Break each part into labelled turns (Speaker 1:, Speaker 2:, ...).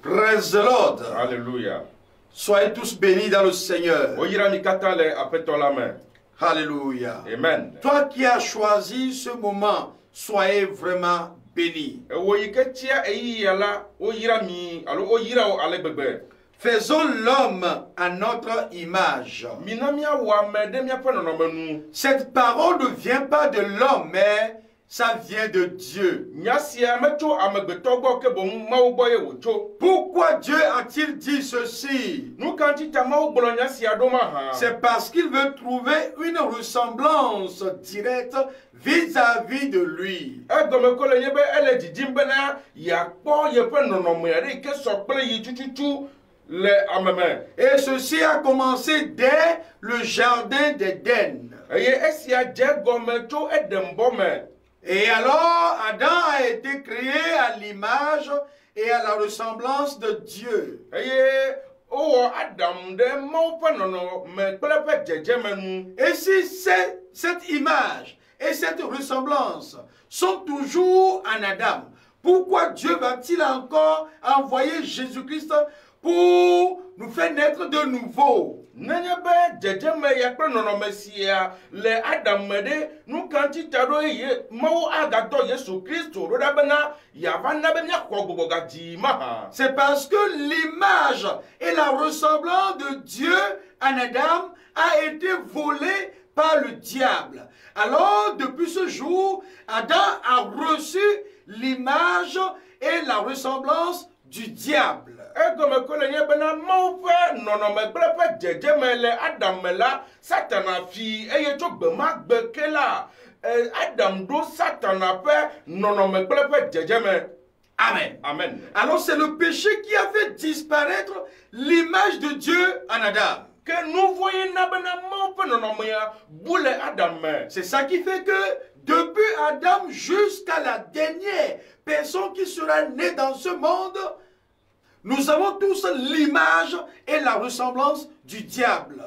Speaker 1: Praise the Lord.
Speaker 2: Alléluia.
Speaker 1: Soyez tous bénis dans le Seigneur. Alléluia.
Speaker 2: Amen.
Speaker 1: Toi qui as choisi ce moment, soyez vraiment bénis. Faisons l'homme à notre image. Cette parole ne vient pas de l'homme, mais ça vient de Dieu. Pourquoi Dieu a-t-il dit ceci? C'est parce qu'il veut trouver une ressemblance directe vis-à-vis de lui. Et ceci a commencé dès le jardin d'Éden. Et alors, Adam a été créé à l'image et à la ressemblance de Dieu. Et si cette image et cette ressemblance sont toujours en Adam, pourquoi Dieu va-t-il encore envoyer Jésus-Christ pour nous faire naître de nouveau? C'est parce que l'image et la ressemblance de Dieu en Adam a été volée par le diable. Alors, depuis ce jour, Adam a reçu l'image et la ressemblance du diable. Amen.
Speaker 2: Amen.
Speaker 1: Alors c'est le péché qui a fait disparaître l'image de Dieu en Adam. C'est ça qui fait que depuis Adam jusqu'à la dernière personne qui sera née dans ce monde, nous avons tous l'image et la ressemblance du diable.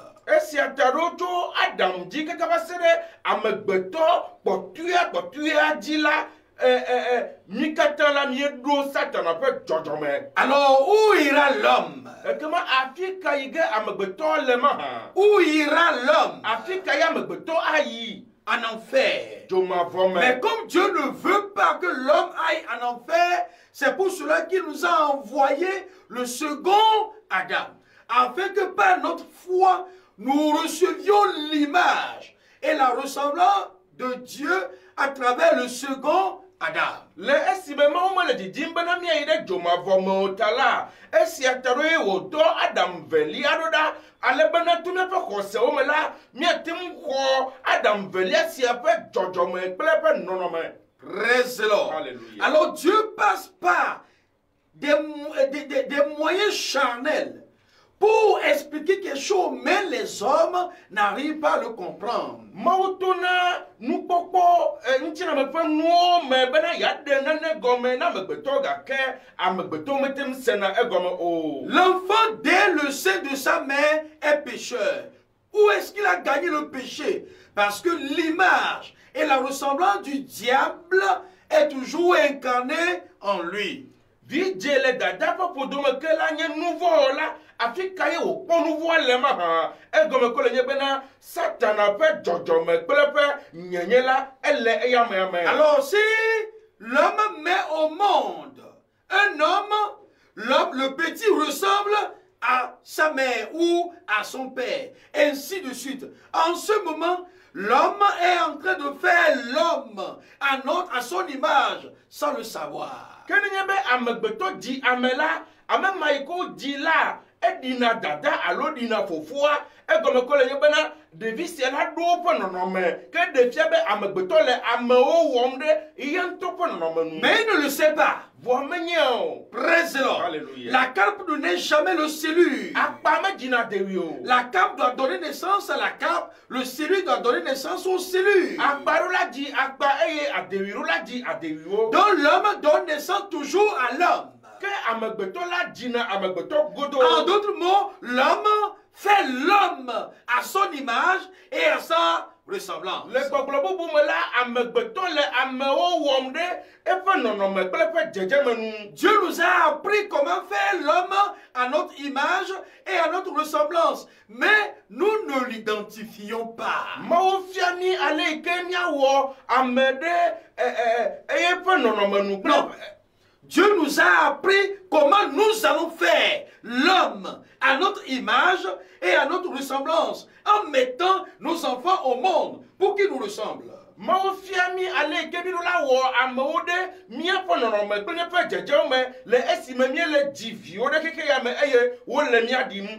Speaker 1: Alors, où ira l'homme? Où ira l'homme? En enfer. Mais comme Dieu ne veut pas que l'homme aille en enfer, c'est pour cela qu'il nous a envoyé le second Adam, afin que par notre foi, nous recevions l'image et la ressemblance de Dieu à travers le second Adam. Praise the Lord. Alors Dieu passe par des moyens charnels pour expliquer quelque chose, mais les hommes n'arrivent pas à le comprendre. L'enfant, dès le sein de sa mère, est pécheur. Où est-ce qu'il a gagné le péché? Parce que l'image et la ressemblance du diable est toujours incarnée en lui. Alors si l'homme met au monde un homme, le petit ressemble à sa mère ou à son père, ainsi de suite. En ce moment, l'homme est en train de faire l'homme à son image sans le savoir. Mais il ne le sait pas. Praise the Lord. La carpe ne naît jamais le cellule. La carpe doit donner naissance à la carpe. Le cellule doit donner naissance au cellule. Donc l'homme donne naissance toujours à l'homme. En d'autres mots, l'homme fait l'homme à son image et à sa ressemblance. Dieu nous a appris comment faire l'homme à notre image et à notre ressemblance, mais nous ne l'identifions pas. Non. Dieu nous a appris comment nous allons faire l'homme à notre image et à notre ressemblance en mettant nos enfants au monde pour qu'ils nous ressemblent.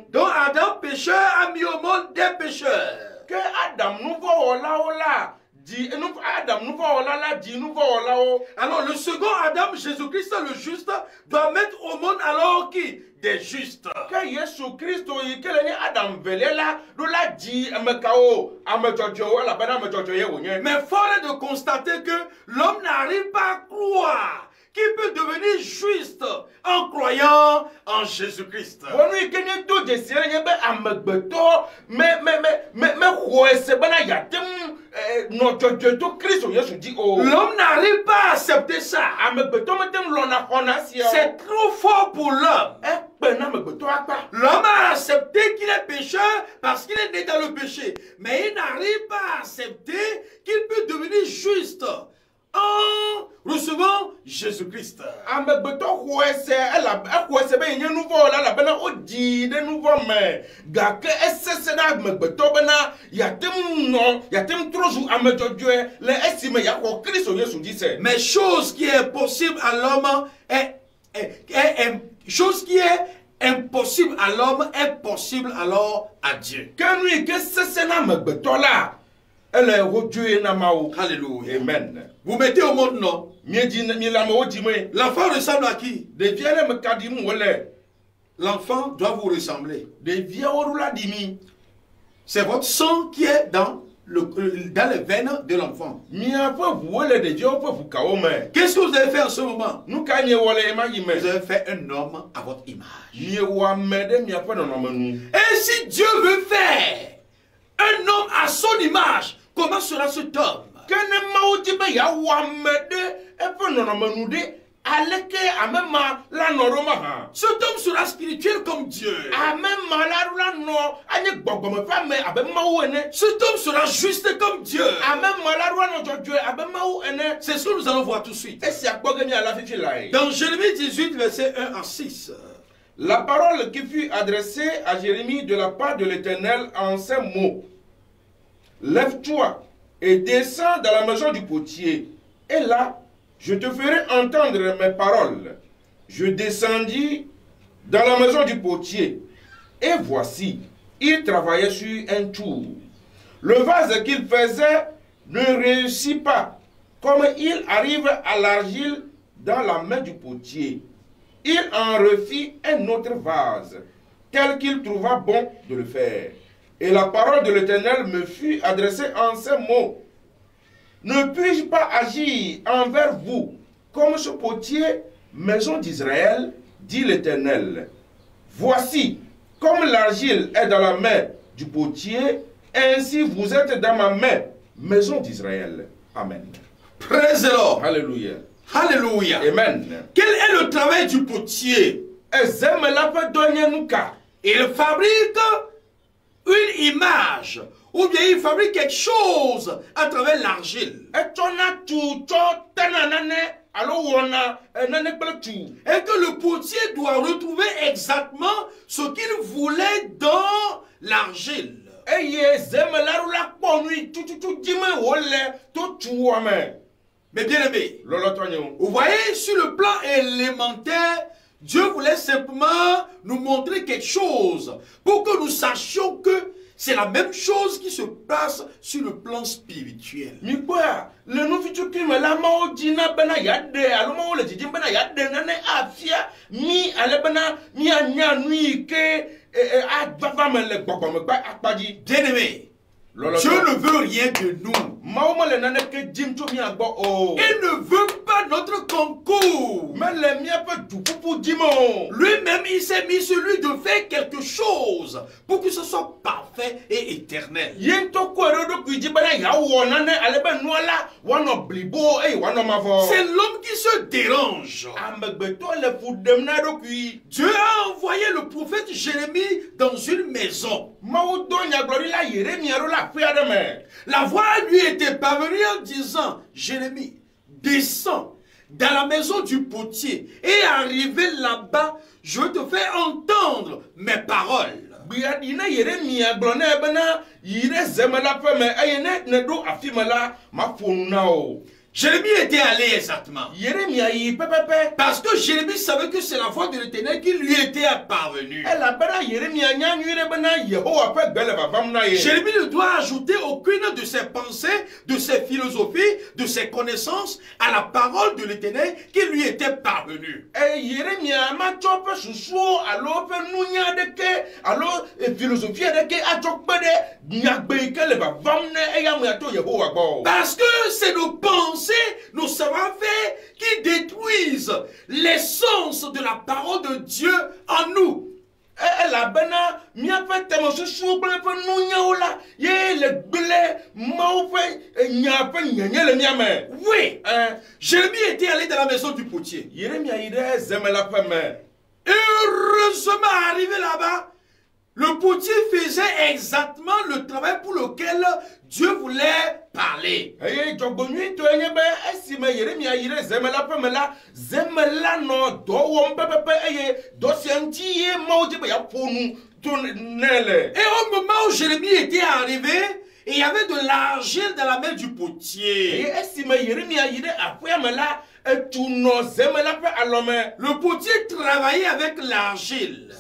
Speaker 1: Donc Adam pécheur a mis au monde des pécheurs. Alors le second Adam, Jésus-Christ le juste, doit mettre au monde alors qui? Des justes. Mais fort est de constater que l'homme n'arrive pas à croire qu'il peut devenir juste en croyant en Jésus-Christ. L'homme n'arrive pas à accepter ça. C'est trop fort pour l'homme. L'homme a accepté qu'il est pécheur parce qu'il est né dans le péché. Mais il n'arrive pas à accepter qu'il peut devenir juste en recevant Jésus-Christ. Mais chose qui est possible à l'homme chose qui est impossible à l'homme est possible alors à Dieu. Alléluia. Amen. Vous mettez au monde, non? L'enfant ressemble à qui? L'enfant doit vous ressembler. C'est votre sang qui est dans les veines de l'enfant. Qu'est-ce que vous avez fait en ce moment? Vous avez fait un homme à votre image. Et si Dieu veut faire un homme à son image, comment sera cet homme? Cet homme sera spirituel comme Dieu. Cet homme sera juste comme Dieu. C'est ce que nous allons voir tout de suite. Dans Jérémie 18, verset 1 à 6.
Speaker 2: La parole qui fut adressée à Jérémie de la part de l'Éternel en ces mots. Lève-toi et descends dans la maison du potier. Et là, je te ferai entendre mes paroles. Je descendis dans la maison du potier. Et voici, il travaillait sur un tour. Le vase qu'il faisait ne réussit pas, comme il arrive à l'argile dans la main du potier. Il en refit un autre vase, tel qu'il trouva bon de le faire. Et la parole de l'Éternel me fut adressée en ces mots. Ne puis-je pas agir envers vous comme ce potier, maison d'Israël, dit l'Éternel. Voici, comme l'argile est dans la main du potier, ainsi vous êtes dans ma main, maison d'Israël. Amen.
Speaker 1: Praise the Lord.
Speaker 2: Alléluia.
Speaker 1: Alléluia.
Speaker 2: Amen.
Speaker 1: Quel est le travail du potier? Il fabrique une image, ou bien il fabrique quelque chose à travers l'argile. Et que le potier doit retrouver exactement ce qu'il voulait dans l'argile. Mais bien aimé, vous voyez, sur le plan élémentaire, Dieu voulait simplement nous montrer quelque chose pour que nous sachions que c'est la même chose qui se passe sur le plan spirituel. Bien aimé, Dieu ne veut rien de nous. ne veut pas notre concours. Lui-même, il s'est mis sur lui de faire quelque chose pour que ce soit parfait et éternel. C'est l'homme qui se dérange. Dieu a envoyé le prophète Jérémie dans une maison. La voix lui était parvenue en disant: Jérémie, descends dans la maison du potier et arrivé là-bas, je te fais entendre mes paroles. Jérémie était allé exactement. Parce que Jérémie savait que c'est la voix de l'Éternel qui lui était parvenue. Jérémie ne doit ajouter aucune de ses pensées, de ses philosophies, de ses connaissances à la parole de l'Éternel qui lui était parvenue. Parce que c'est nos pensées, nos savoir-faire qui détruisent l'essence de la parole de Dieu en nous. Oui, Jérémie était allé dans la maison du potier. Heureusement, arrivé là-bas, le potier faisait exactement le travail pour lequel Dieu voulait parler. Et au moment où Jérémie était arrivé, il y avait de l'argile dans la main du potier. Le potier travaillait avec l'argile.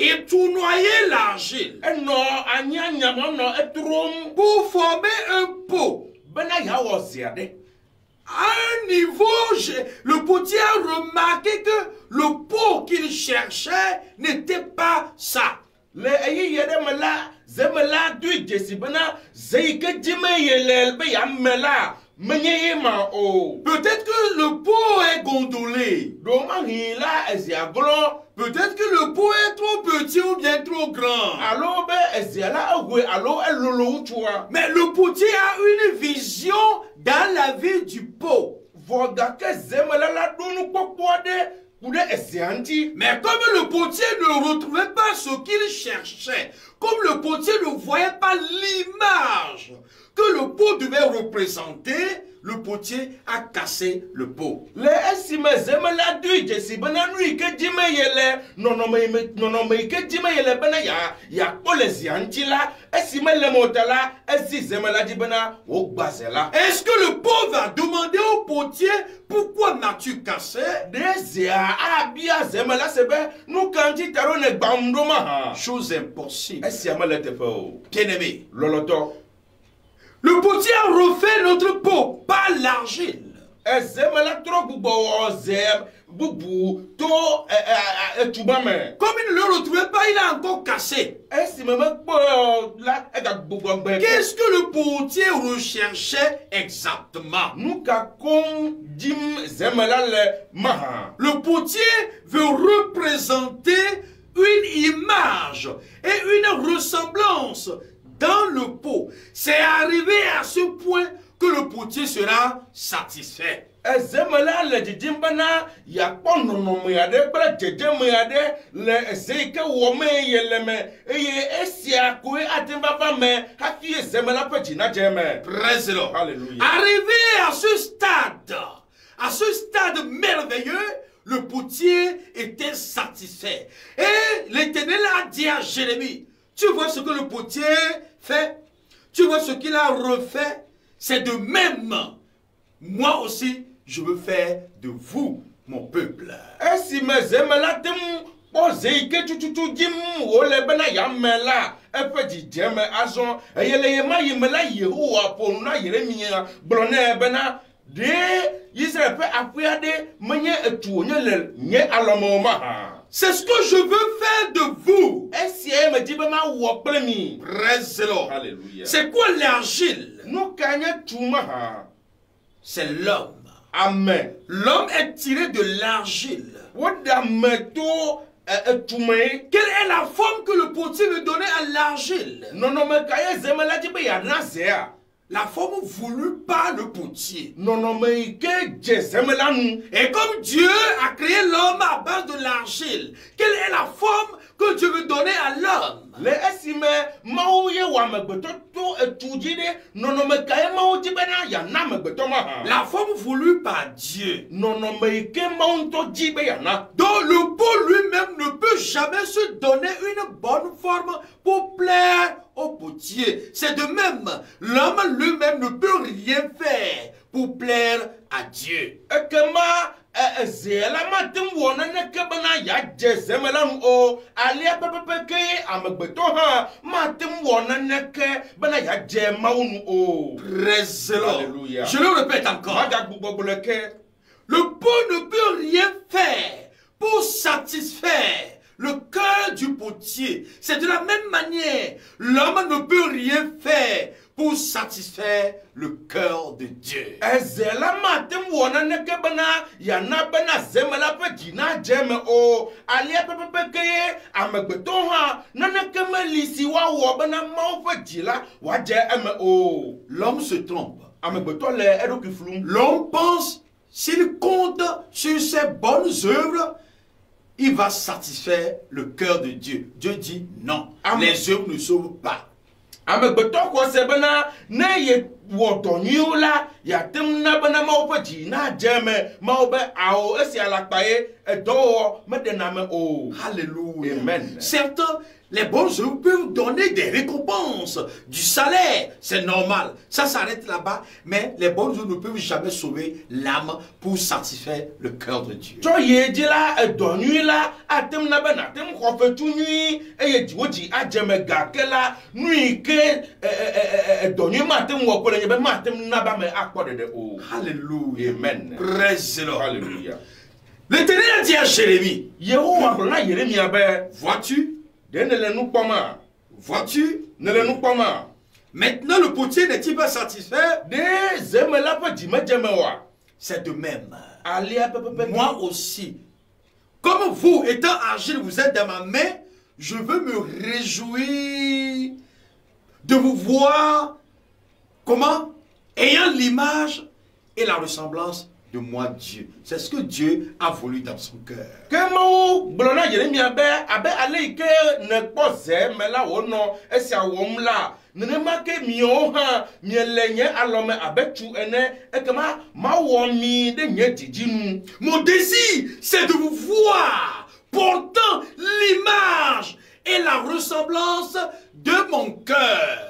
Speaker 1: Il tournoyait l'argile pour former un pot. À un niveau, le potier a remarqué que le pot qu'il cherchait n'était pas ça. Peut-être que le pot est gondolé. Peut-être que le pot est trop petit ou bien trop grand. Mais le potier a une vision dans la vie du pot. Mais comme le potier ne retrouvait pas ce qu'il cherchait, comme le potier ne voyait pas l'image que le pot devait représenter, le potier a cassé le pot. Est-ce que le pot va demander au potier: pourquoi m'as-tu cassé? Chose impossible. Bien-aimé, le potier a refait notre pot, pas l'argile. Comme il ne le retrouvait pas, il a encore cassé. Qu'est-ce que le potier recherchait exactement? Le potier veut représenter une image et une ressemblance dans le pot. C'est arrivé à ce point que le potier sera satisfait. Praise the Lord. Arrivé à ce stade merveilleux, le potier était satisfait. Et l'Éternel a dit à Jérémie: tu vois ce que le potier fait? Tu vois ce qu'il a refait? C'est de même. Moi aussi, je veux faire de vous mon peuple. C'est ce que je veux faire de vous.
Speaker 2: Praise
Speaker 1: the Lord.
Speaker 2: Alléluia.
Speaker 1: C'est quoi l'argile? C'est l'homme.
Speaker 2: Amen.
Speaker 1: L'homme est tiré de l'argile. Quelle est la forme que le potier veut donner à l'argile? La forme voulue par le potier. Et comme Dieu a créé l'homme à base de l'argile, quelle est la forme que Dieu veut donner à l'homme? La forme voulue par Dieu. Donc le pot lui-même ne peut jamais se donner une bonne forme pour plaire au potier. C'est de même, l'homme lui-même ne peut rien faire pour plaire à Dieu. Alléluia. Je le répète encore. Le pot ne peut rien faire pour satisfaire le cœur du potier. C'est de la même manière, l'homme ne peut rien faire pour satisfaire le cœur de Dieu. L'homme se trompe. L'homme pense, s'il compte sur ses bonnes œuvres, il va satisfaire le cœur de Dieu. Dieu dit non. Les œuvres ne sauvent pas. Alléluia.
Speaker 2: Amen.
Speaker 1: Certains, les bonnes œuvres peuvent donner des récompenses, du salaire, c'est normal. Ça s'arrête là-bas, mais les bonnes œuvres ne peuvent jamais sauver l'âme pour satisfaire le cœur de Dieu. Alléluia.
Speaker 2: Amen.
Speaker 1: Praise the Lord.
Speaker 2: Alléluia.
Speaker 1: L'Éternel a dit à Jérémie, vois-tu? Vois-tu? Maintenant le potier n'est-il pas satisfait? C'est de même. Moi aussi. Comme vous, étant argile, vous êtes dans ma main, je veux me réjouir de vous voir comment, ayant l'image et la ressemblance de moi, Dieu. C'est ce que Dieu a voulu dans son cœur. Mon désir, c'est de vous voir portant l'image et la ressemblance de mon cœur.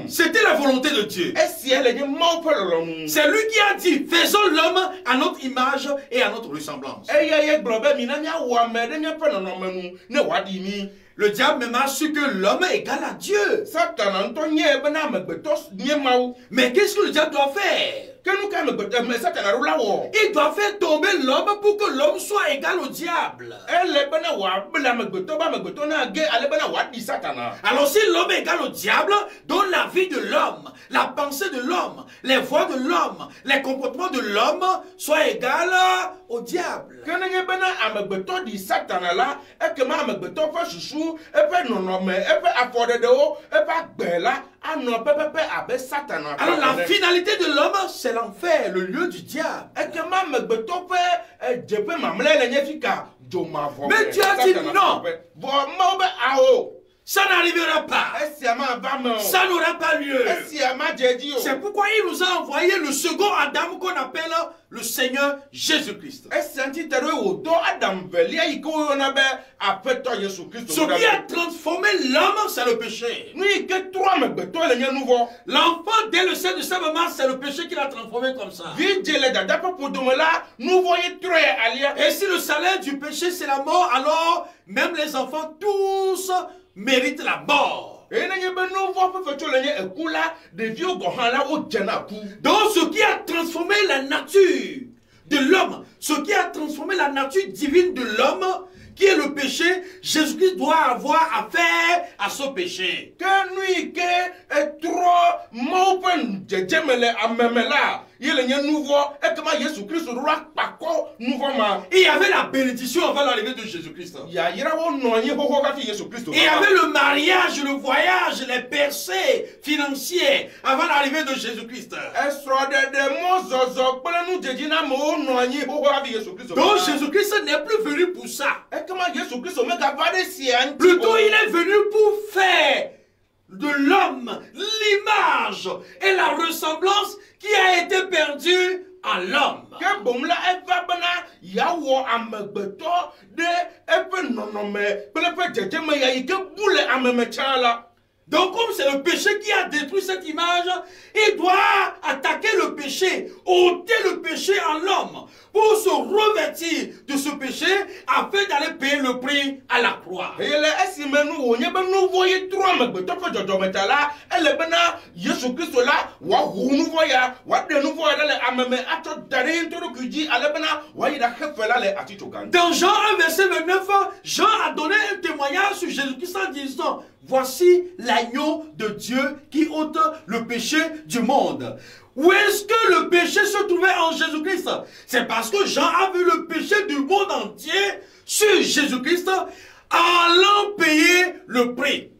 Speaker 1: C'était la volonté de Dieu. C'est lui qui a dit, faisons l'homme à notre image et à notre ressemblance. Le diable même a su que l'homme est égal à Dieu. Mais qu'est-ce que le diable doit faire? Il doit faire tomber l'homme pour que l'homme soit égal au diable. Alors si l'homme est égal au diable, donc la vie de l'homme, la pensée de l'homme, les voies de l'homme, les comportements de l'homme soient égales au diable. Alors la finalité de l'homme, c'est l'enfer, le lieu du diable. Mais Dieu a dit non. Ça n'arrivera pas. Ça n'aura pas lieu. C'est pourquoi il nous a envoyé le second Adam qu'on appelle le Seigneur Jésus-Christ. Ce qui a transformé l'homme, c'est le péché. L'enfant, dès le sein de sa maman, c'est le péché qui l'a transformé comme ça. Et si le salaire du péché, c'est la mort, alors même les enfants tous mérite la mort. Donc ce qui a transformé la nature de l'homme, ce qui a transformé la nature divine de l'homme, qui est le péché, Jésus-Christ doit avoir affaire à ce péché.
Speaker 2: Il
Speaker 1: y avait la bénédiction avant l'arrivée de Jésus-Christ. Il y avait le mariage, le voyage, les percées financières avant l'arrivée de Jésus-Christ. Donc Jésus-Christ n'est plus venu pour ça. Plutôt il est venu pour faire de l'homme l'image et la ressemblance qui a été perdue en l'homme. Donc comme c'est le péché qui a détruit cette image, il doit attaquer le péché, ôter le péché en l'homme, pour se revêtir de ce péché afin d'aller payer le prix à la croix. Dans Jean 1 verset 29, Jean a donné un témoignage sur Jésus-Christ en disant: voici l'agneau de Dieu qui ôte le péché du monde. Où est-ce que le péché se trouvait en Jésus-Christ? C'est parce que Jean a vu le péché du monde entier sur Jésus-Christ en allant payer le prix.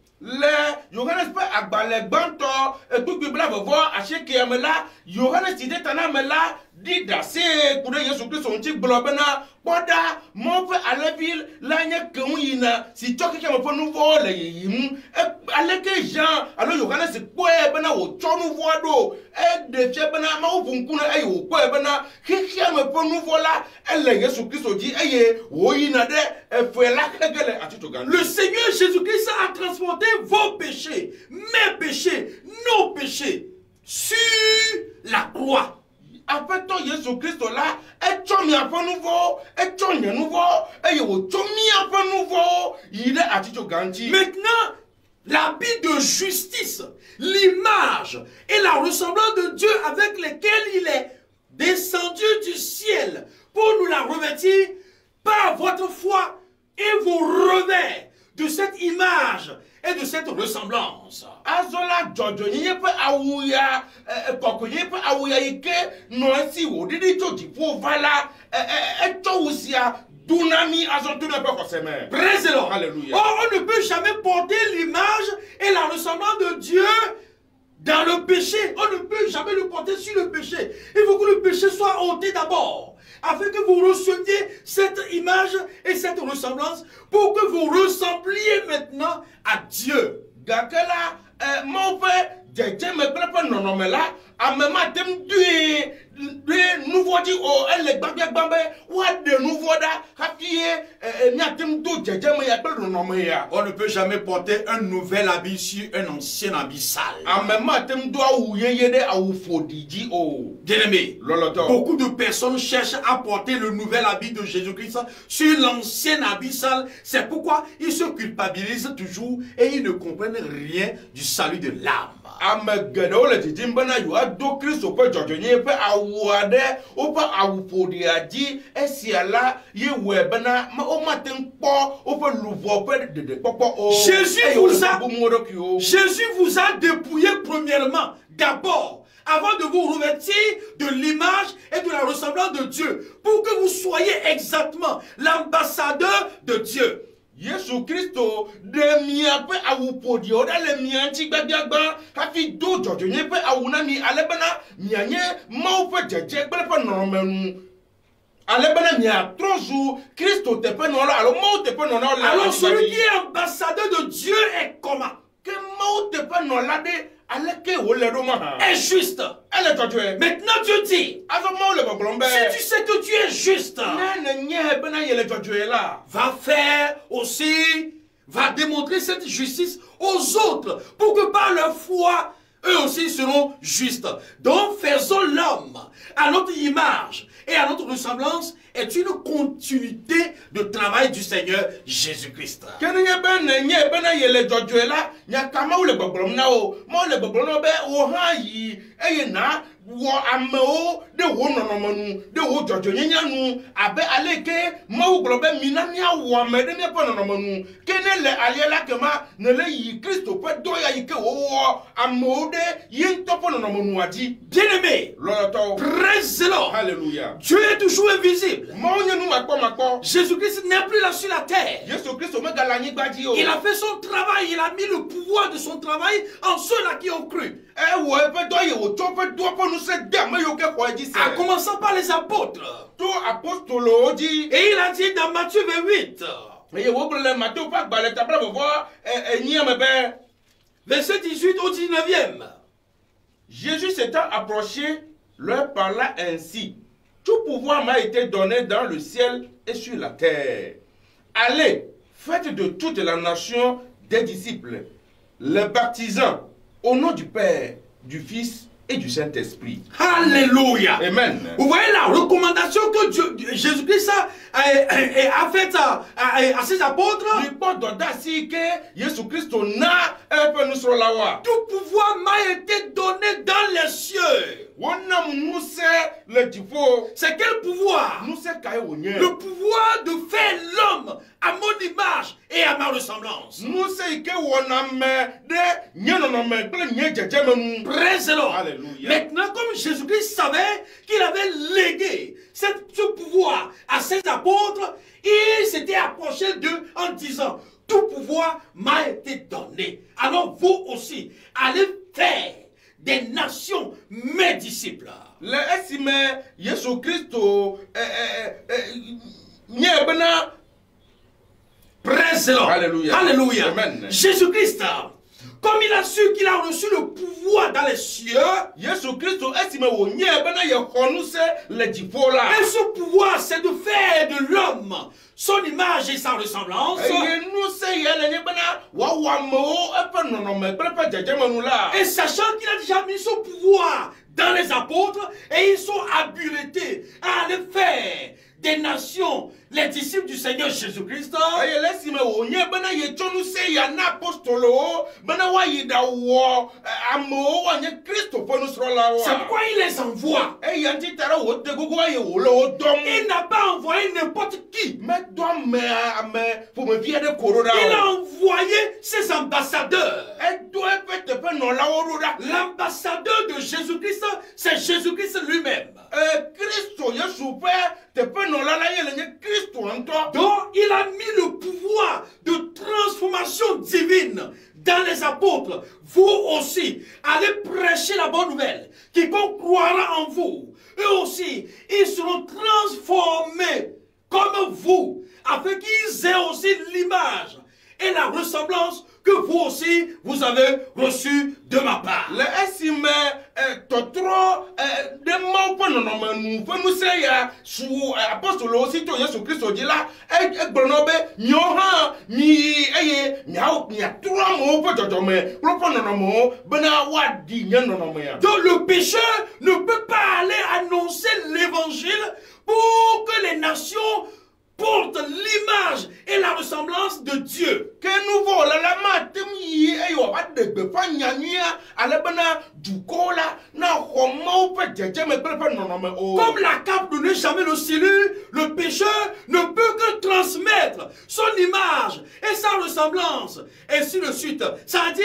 Speaker 2: Boda mon fait à la ville l'année que on si tu as un nouveau les allez Jean alors Yohana c'est quoi bena au nouveau do et de fait bena ma au bunkuna ay au quoi bena qui me pour nouveau là elle Jésus Christ dit aye woyina de fait la kegele atitogan.
Speaker 1: Le Seigneur Jésus-Christ a transporté vos péchés, mes péchés, nos péchés sur la croix.
Speaker 2: Après toi, Jésus-Christ là, et tu mis un peu nouveau, et tu mis un nouveau, et tu mis un peu nouveau, il est à titre garanti.
Speaker 1: Maintenant, l'habit de justice, l'image et la ressemblance de Dieu avec lesquels il est descendu du ciel pour nous la revêtir par votre foi et vos revers de cette image et de cette ressemblance.
Speaker 2: Azola Jojo, il n'y a pas Aouya, Koko, il n'y a pas Aouya Ike, non, si vous dites tout, il faut voilà, et toi aussi, Dunami, Azotu ne peut pas se mettre.
Speaker 1: Présent.
Speaker 2: Alléluia.
Speaker 1: Oh, on ne peut jamais porter l'image et la ressemblance de Dieu dans le péché. On ne peut jamais le porter sur le péché. Il faut que le péché soit ôté d'abord, afin que vous receviez cette image et cette ressemblance, pour que vous ressembliez maintenant à Dieu.
Speaker 2: Gakela, mon père, je me prépare non mais là, à même thème de nouveau dit oh elle babia bambe what de nouveau da hapié nyatem do je me ya pelu non mais ya.
Speaker 1: On ne peut jamais porter un nouvel habit sur un ancien habit sale.
Speaker 2: À même thème do ou yede a ou fodiji oh.
Speaker 1: Bien-aimé, beaucoup de personnes cherchent à porter le nouvel habit de Jésus-Christ sur l'ancien habit sale. C'est pourquoi ils se culpabilisent toujours et ils ne comprennent rien du salut de l'âme.
Speaker 2: Amegado le timbana you a do Christ au peu jojonye pe awade o pa awufodi adi esiala ye webana ma o matin po o pe louvo pe de popo o.
Speaker 1: Jésus vous a dépouillé premièrement, d'abord, avant de vous revêtir de l'image et de la ressemblance de Dieu, pour que vous soyez exactement l'ambassadeur de Dieu.
Speaker 2: Jésus Christo de miape awupodi oda le mianti gbagbagba hafi do jojo nye pe awuna mi alebana mianye maupe jeje gbelepe normenu alebana mia trozu Christo te pe non alors mau te pe non là.
Speaker 1: Alors celui qui est ambassadeur de Dieu est comment?
Speaker 2: Que mau te pe non là de
Speaker 1: est juste. Maintenant Dieu dit, si tu sais que tu es juste, va faire aussi, va démontrer cette justice aux autres, pour que par leur foi, eux aussi seront justes. Donc faisons l'homme à notre image et à notre ressemblance, est une continuité de travail du Seigneur Jésus-Christ.
Speaker 2: Wo ameo de wo nonomanu de wo jojo nyanyanu abe aleke mawu globe minania wo ame de ne nonomanu kene le aliela kema ne le yi Christo pe do ya yike wo ameo de yin topo nonomanu adi.
Speaker 1: Bien-aimé, praise the Lord.
Speaker 2: Alléluia.
Speaker 1: Dieu est toujours invisible.
Speaker 2: Makpo.
Speaker 1: Jésus-Christ n'est plus là sur la terre.
Speaker 2: Il
Speaker 1: a fait son travail, il a mis le pouvoir de son travail en ceux-là qui ont cru. En commençant par les apôtres. Et il a dit dans Matthieu 28, verset 18 au 19e.
Speaker 2: Jésus s'étant approché, leur parla ainsi. Tout pouvoir m'a été donné dans le ciel et sur la terre. Allez, faites de toute la nation des disciples, les baptisants au nom du Père, du Fils et du Saint-Esprit.
Speaker 1: Alléluia.
Speaker 2: Amen.
Speaker 1: Vous voyez la recommandation que Jésus-Christ a faite à ses apôtres. Tout pouvoir m'a été donné dans les cieux. C'est quel pouvoir? Le pouvoir de faire l'homme à mon image et à ma ressemblance. Praise the Lord. Maintenant, comme Jésus-Christ savait qu'il avait légué ce pouvoir à ses apôtres, il s'était approché d'eux en disant: tout pouvoir m'a été donné. Alors vous aussi, allez faire des nations mes disciples. Praise the Lord.
Speaker 2: Alléluia.
Speaker 1: Alléluia.
Speaker 2: Amen.
Speaker 1: Jésus-Christ, comme il a su qu'il a reçu le pouvoir dans les cieux, et ce pouvoir, c'est de faire de l'homme son image et sa ressemblance. Et sachant qu'il a déjà mis son pouvoir dans les apôtres, et ils sont habilités à aller faire des nations, les disciples du Seigneur Jésus-Christ. C'est pourquoi il les envoie. Il n'a pas envoyé n'importe qui. Il a envoyé ses ambassadeurs. L'ambassadeur de Jésus-Christ, c'est Jésus-Christ lui-même. Donc il a mis le pouvoir de transformation divine dans les apôtres. Vous aussi, allez prêcher la bonne nouvelle. Quiconque croira en vous, eux aussi, ils seront transformés comme vous, afin qu'ils aient aussi l'image et la ressemblance que vous aussi, vous avez reçu de ma part. Donc le pécheur ne peut pas aller annoncer l'évangile pour que les nations porte l'image et la ressemblance de Dieu. Comme la cape ne n'est jamais le salut, le pécheur ne peut que transmettre son image et sa ressemblance, ainsi de suite. Ça dit,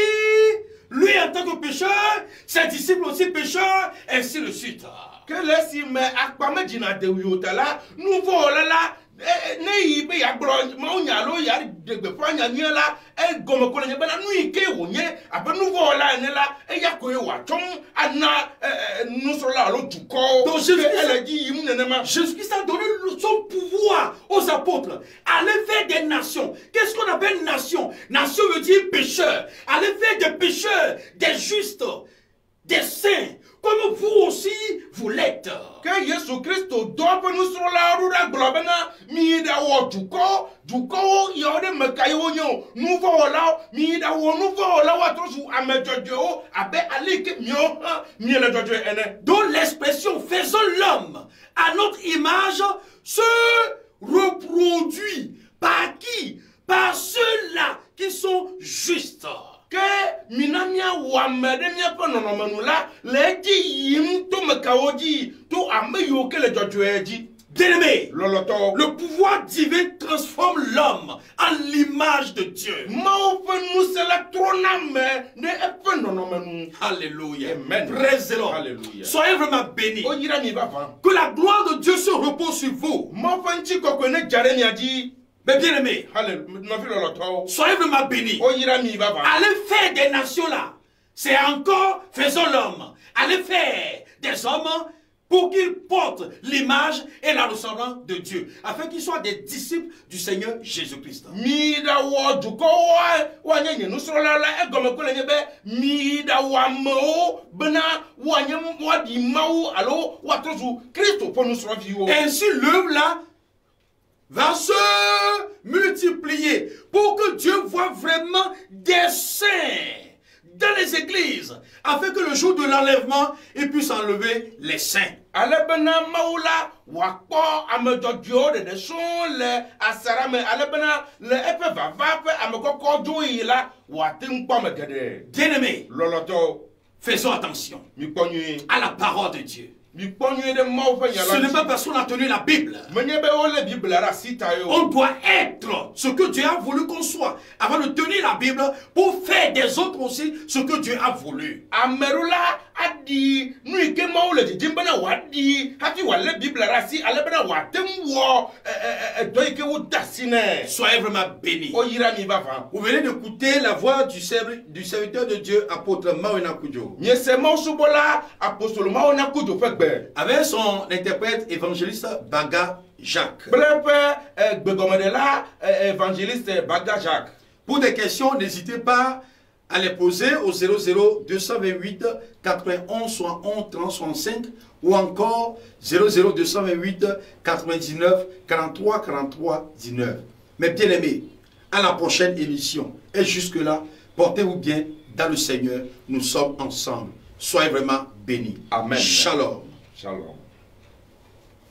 Speaker 1: lui en tant que pécheur, ses disciples aussi pécheurs, ainsi de suite. Donc Jésus-Christ a donné son pouvoir aux apôtres. Allez faire des nations. Qu'est-ce qu'on appelle nation? Nation veut dire pécheur. Allez faire des pécheurs, des justes, des saints, comme vous aussi, vous l'êtes.
Speaker 2: Que Jésus Christ doit nous sur la route à Globena, Mida ou Duko, Yode Mekayo, nous voilà, Mida ou nous voilà, ou à Medjojo, à Bé Alik, Mio, Mille Jojo,
Speaker 1: dont l'expression faisons l'homme à notre image se reproduit. Par qui? Par ceux-là qui sont justes.
Speaker 2: Que minamia wamedemia penonomenula leji yim to mekaoji to ameyo ke le jojoeji.
Speaker 1: Bien-aimé,
Speaker 2: Loloto.
Speaker 1: le pouvoir divin transforme l'homme en l'image de Dieu. Alléluia.
Speaker 2: Amen.
Speaker 1: Praise the Lord.
Speaker 2: Alléluia.
Speaker 1: Soyez vraiment bénis. Que la gloire de Dieu se repose sur vous. Mais bien aimé, soyez vraiment bénis. Allez faire des nations là. C'est encore faisons l'homme. Allez faire des hommes pour qu'ils portent l'image et la ressemblance de Dieu, afin qu'ils soient des disciples du Seigneur Jésus-Christ. Ainsi l'œuvre là va se multiplier pour que Dieu voit vraiment des saints dans les églises, afin que le jour de l'enlèvement, il puisse enlever les saints.
Speaker 2: Alebena maula wakpo amejojo de son le asarame alebena le epe vava pe amekoko joyi la watin kwa megede.
Speaker 1: Bien-aimés,
Speaker 2: Loloto
Speaker 1: faisons attention
Speaker 2: mi ponyu
Speaker 1: à la parole de Dieu.
Speaker 2: mi ponyu de mau fa
Speaker 1: Ce n'est pas parce qu'on a tenu la Bible.
Speaker 2: Menyebe ole Bible la sita yo.
Speaker 1: On doit être ce que Dieu a voulu qu'on soit avant de tenir la Bible pour faire des autres aussi ce que Dieu a voulu.
Speaker 2: Amerula adi nuike maule jimbana wadi hati wale Bible la si alebena watem wo doike udasine.
Speaker 1: Soyez vraiment bénis.
Speaker 2: O yira mi bava.
Speaker 1: Vous venez d'écouter la voix du serviteur de Dieu, apôtre Maona Kudjo.
Speaker 2: Nyese mausubola apostole Maona Kudjo fekbe.
Speaker 1: Avec son interprète évangéliste Baga Jacques.
Speaker 2: Évangéliste Baga Jacques.
Speaker 1: Pour des questions, n'hésitez pas à les poser au 00 228 91 71 30 65 ou encore 00 228 99 43 43 19. Mes bien-aimés, à la prochaine émission. Et jusque-là, portez-vous bien dans le Seigneur. Nous sommes ensemble. Soyez vraiment bénis.
Speaker 2: Amen.
Speaker 1: Shalom.
Speaker 2: Shalom.